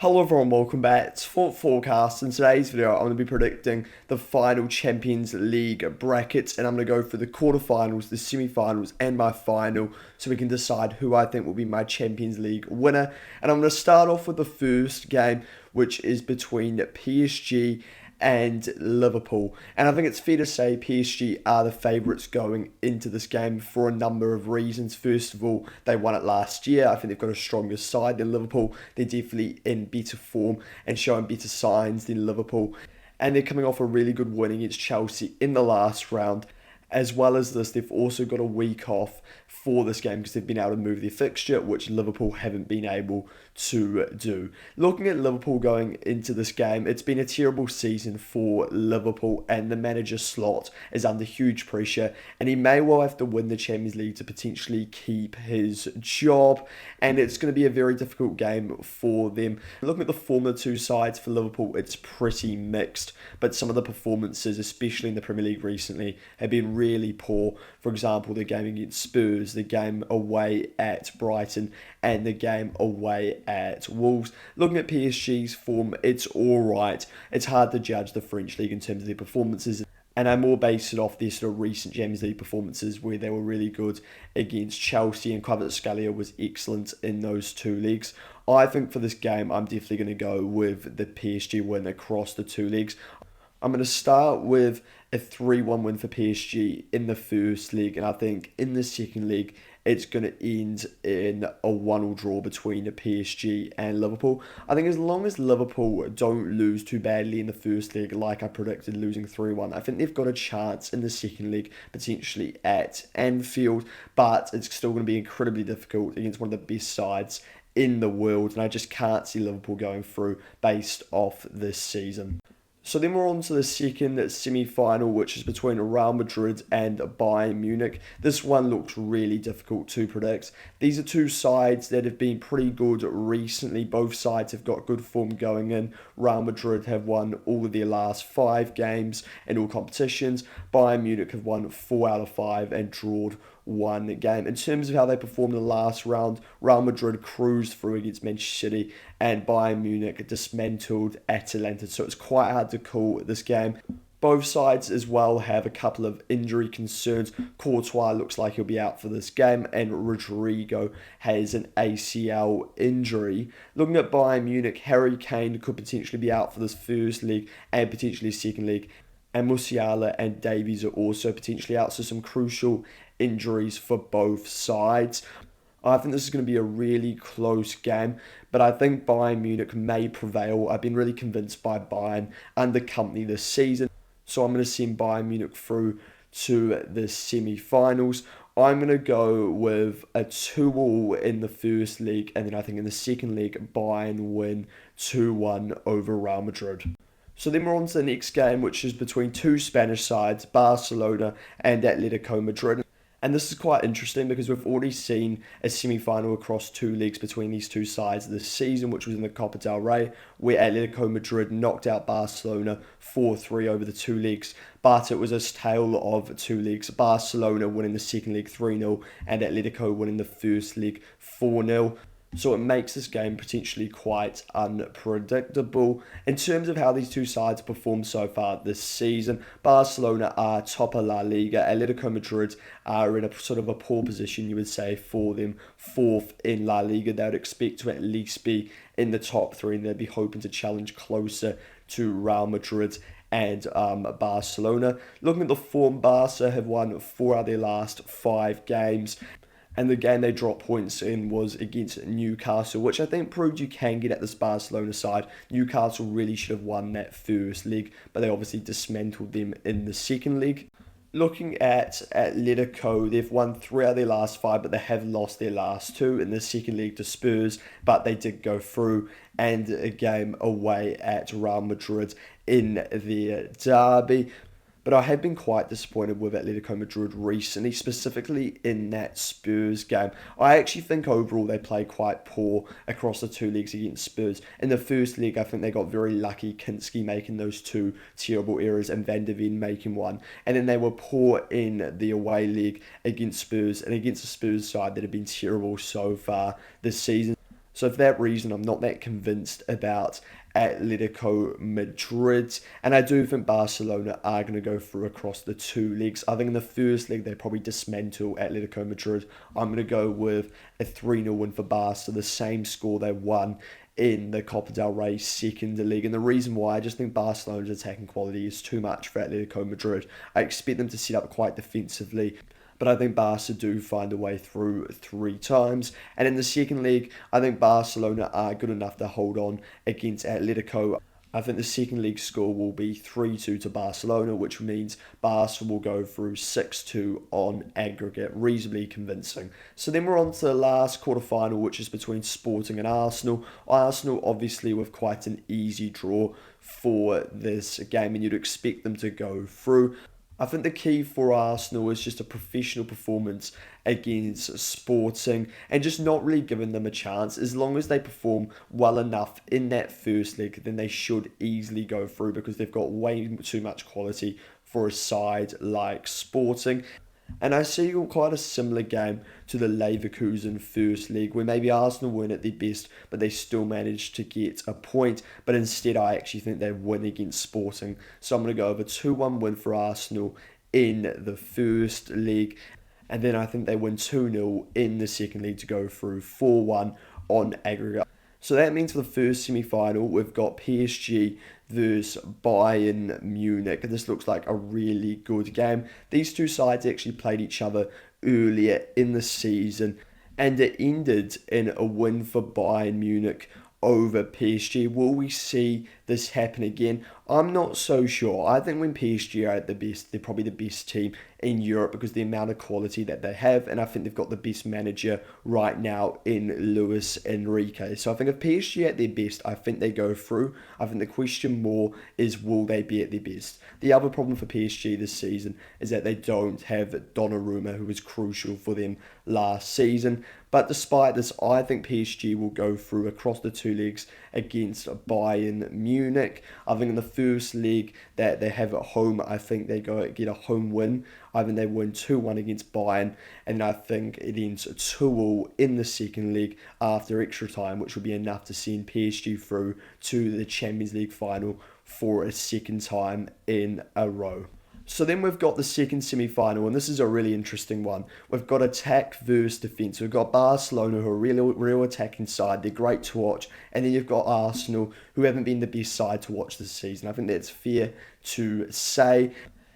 Hello everyone, welcome back. It's Foot Forecast. In today's video, I'm going to be predicting the final Champions League brackets, and I'm going to go for the quarterfinals, the semi-finals, and my final, so we can decide who I think will be my Champions League winner. And I'm going to start off with the first game, which is between PSG and Liverpool. And I think it's fair to say PSG are the favourites going into this game for a number of reasons. First of all, they won it last year. I think they've got a stronger side than Liverpool. They're definitely in better form and showing better signs than Liverpool. And they're coming off a really good win against Chelsea in the last round. As well as this, they've also got a week off for this game because they've been able to move their fixture, which Liverpool haven't been able to do. Looking at Liverpool going into this game, it's been a terrible season for Liverpool, and the manager Slot is under huge pressure, and he may well have to win the Champions League to potentially keep his job, and it's going to be a very difficult game for them. Looking at the form of the two sides for Liverpool, it's pretty mixed, but some of the performances, especially in the Premier League recently, have been really poor. For example, the game against Spurs, the game away at Brighton, and the game away at Wolves. Looking at PSG's form, it's alright. It's hard to judge the French league in terms of their performances, and I more base it off their sort of recent Champions League performances where they were really good against Chelsea, and Kvaratskhelia was excellent in those two leagues. I think for this game, I'm definitely going to go with the PSG win across the two leagues. I'm going to start with a 3-1 win for PSG in the first leg, and I think in the second leg, it's going to end in a 1-1 draw between PSG and Liverpool. I think as long as Liverpool don't lose too badly in the first leg, like I predicted, losing 3-1, I think they've got a chance in the second leg, potentially at Anfield, but it's still going to be incredibly difficult against one of the best sides in the world, and I just can't see Liverpool going through based off this season. So then we're on to the second semi-final, which is between Real Madrid and Bayern Munich. This one looks really difficult to predict. These are two sides that have been pretty good recently. Both sides have got good form going in. Real Madrid have won all of their last 5 games in all competitions. Bayern Munich have won 4 out of 5 and drawed 1 game. In terms of how they performed in the last round, Real Madrid cruised through against Manchester City, and Bayern Munich dismantled Atalanta, so it's quite hard to call this game. Both sides as well have a couple of injury concerns. Courtois looks like he'll be out for this game, and Rodrigo has an ACL injury. Looking at Bayern Munich, Harry Kane could potentially be out for this first leg and potentially second leg, and Musiala and Davies are also potentially out, so some crucial injuries for both sides. I think this is going to be a really close game, but I think Bayern Munich may prevail. I've been really convinced by Bayern under company this season, so I'm going to send Bayern Munich through to the semi-finals. I'm going to go with a 2-2 in the first leg, and then I think in the second leg, Bayern win 2-1 over Real Madrid. So then we're on to the next game, which is between two Spanish sides, Barcelona and Atletico Madrid. And this is quite interesting because we've already seen a semi-final across 2 leagues between these two sides this season, which was in the Copa del Rey, where Atletico Madrid knocked out Barcelona 4-3 over the 2 leagues. But it was a tale of 2 leagues, Barcelona winning the second leg 3-0 and Atletico winning the first leg 4-0. So it makes this game potentially quite unpredictable. In terms of how these two sides performed so far this season, Barcelona are top of La Liga. Atletico Madrid are in a sort of a poor position, you would say, for them, 4th in La Liga. They would expect to at least be in the top 3, and they'd be hoping to challenge closer to Real Madrid and Barcelona. Looking at the form, Barca have won 4 out of their last 5 games. And the game they dropped points in was against Newcastle, which I think proved you can get at this Barcelona side. Newcastle really should have won that first leg, but they obviously dismantled them in the second leg. Looking at Atletico, they've won 3 out of their last 5, but they have lost their last 2 in the second leg to Spurs, but they did go through, and a game away at Real Madrid in their derby. But I have been quite disappointed with Atletico Madrid recently, specifically in that Spurs game. I actually think overall they played quite poor across the 2 leagues against Spurs. In the first leg, I think they got very lucky, Kinski making those 2 terrible errors and Van der Ven making 1. And then they were poor in the away leg against Spurs and against the Spurs side that have been terrible so far this season. So for that reason, I'm not that convinced about Atletico Madrid. And I do think Barcelona are going to go through across the two legs. I think in the first leg, they probably dismantle Atletico Madrid. I'm going to go with a 3-0 win for Barca, the same score they won in the Copa del Rey second leg. And the reason why, I just think Barcelona's attacking quality is too much for Atletico Madrid. I expect them to set up quite defensively, but I think Barca do find a way through 3 times. And in the second leg, I think Barcelona are good enough to hold on against Atletico. I think the second leg score will be 3-2 to Barcelona, which means Barca will go through 6-2 on aggregate, reasonably convincing. So then we're on to the last quarter-final, which is between Sporting and Arsenal. Arsenal, obviously, with quite an easy draw for this game, and you'd expect them to go through. I think the key for Arsenal is just a professional performance against Sporting and just not really giving them a chance. As long as they perform well enough in that first leg, then they should easily go through because they've got way too much quality for a side like Sporting. And I see quite a similar game to the Leverkusen first leg, where maybe Arsenal weren't at their best, but they still managed to get a point. But instead, I actually think they win against Sporting. So I'm going to go over 2-1 win for Arsenal in the first leg. And then I think they win 2-0 in the second leg to go through 4-1 on aggregate. So that means for the first semi-final, we've got PSG versus Bayern Munich. This looks like a really good game. These two sides actually played each other earlier in the season, and it ended in a win for Bayern Munich over PSG. Will we see this happen again? I'm not so sure. I think when PSG are at the best, they're probably the best team in Europe because the amount of quality that they have, and I think they've got the best manager right now in Luis Enrique. So I think if PSG are at their best, I think they go through. I think the question more is, will they be at their best? The other problem for PSG this season is that they don't have Donnarumma, who was crucial for them last season. But despite this, I think PSG will go through across the two legs against Bayern Munich. I think in the first leg that they have at home, I think they get a home win. I think they win 2-1 against Bayern, and I think it ends 2-2 in the second leg after extra time, which will be enough to send PSG through to the Champions League final for a second time in a row. So then we've got the second semi-final, and this is a really interesting one. We've got attack versus defence. We've got Barcelona, who are real attacking side. They're great to watch. And then you've got Arsenal, who haven't been the best side to watch this season. I think that's fair to say.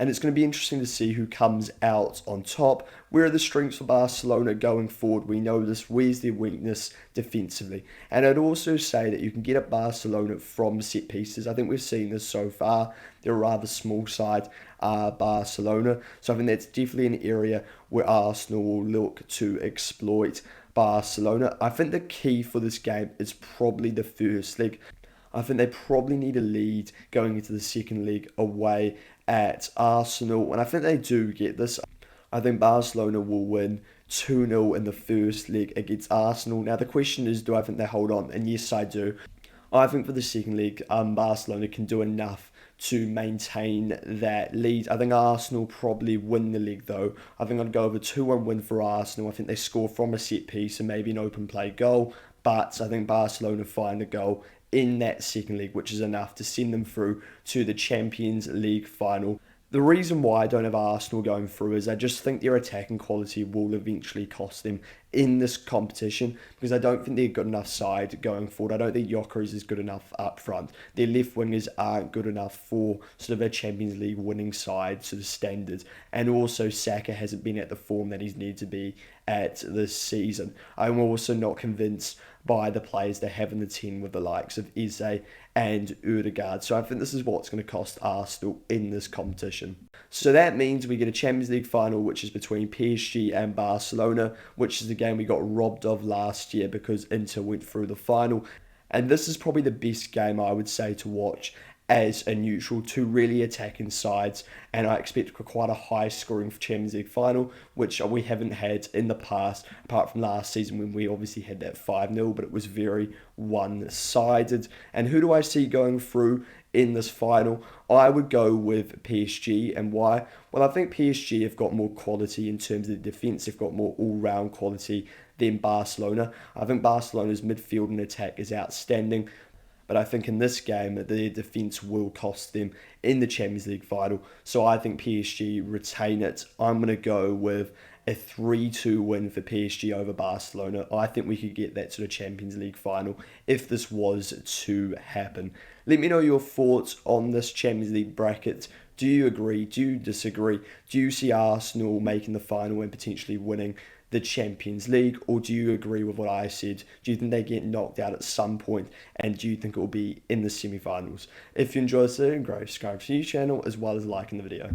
And it's going to be interesting to see who comes out on top. Where are the strengths for Barcelona going forward? We know this. Where's their weakness defensively? And I'd also say that you can get at Barcelona from set pieces. I think we've seen this so far. They're a rather small side, Barcelona. So I think that's definitely an area where Arsenal will look to exploit Barcelona. I think the key for this game is probably the first leg. I think they probably need a lead going into the second leg away at Arsenal, and I think they do get this. I think Barcelona will win 2-0 in the first leg against Arsenal. Now the question is, do I think they hold on? And yes, I do. I think for the second leg, Barcelona can do enough to maintain that lead. I think Arsenal probably win the league though. I think I'd go over 2-1 win for Arsenal. I think they score from a set piece and maybe an open play goal, but I think Barcelona find a goal in that second leg, which is enough to send them through to the Champions League final. The reason why I don't have Arsenal going through is I just think their attacking quality will eventually cost them in this competition, because I don't think they're a good enough side going forward. I don't think Gyökeres is good enough up front. Their left wingers aren't good enough for sort of a Champions League winning side sort of standards. And also Saka hasn't been at the form that he's needed to be at this season. I'm also not convinced by the players they have in the team with the likes of Eze and Ødegaard. So I think this is what's going to cost Arsenal in this competition. So that means we get a Champions League final, which is between PSG and Barcelona, which is the game we got robbed of last year because Inter went through the final. And this is probably the best game, I would say, to watch as a neutral. Two really attacking sides, and I expect quite a high scoring Champions League final, which we haven't had in the past, apart from last season when we obviously had that 5-0, but it was very one-sided. And who do I see going through in this final? I would go with PSG. And why? Well, I think PSG have got more quality in terms of the defence. They've got more all-round quality than Barcelona. I think Barcelona's midfield and attack is outstanding, but I think in this game, their defence will cost them in the Champions League final. So I think PSG retain it. I'm going to go with a 3-2 win for PSG over Barcelona. I think we could get that to the Champions League final if this was to happen. Let me know your thoughts on this Champions League bracket. Do you agree? Do you disagree? Do you see Arsenal making the final and potentially winning the Champions League, or do you agree with what I said? Do you think they get knocked out at some point, and do you think it will be in the semi-finals? If you enjoyed this video, subscribe to the channel as well as liking the video.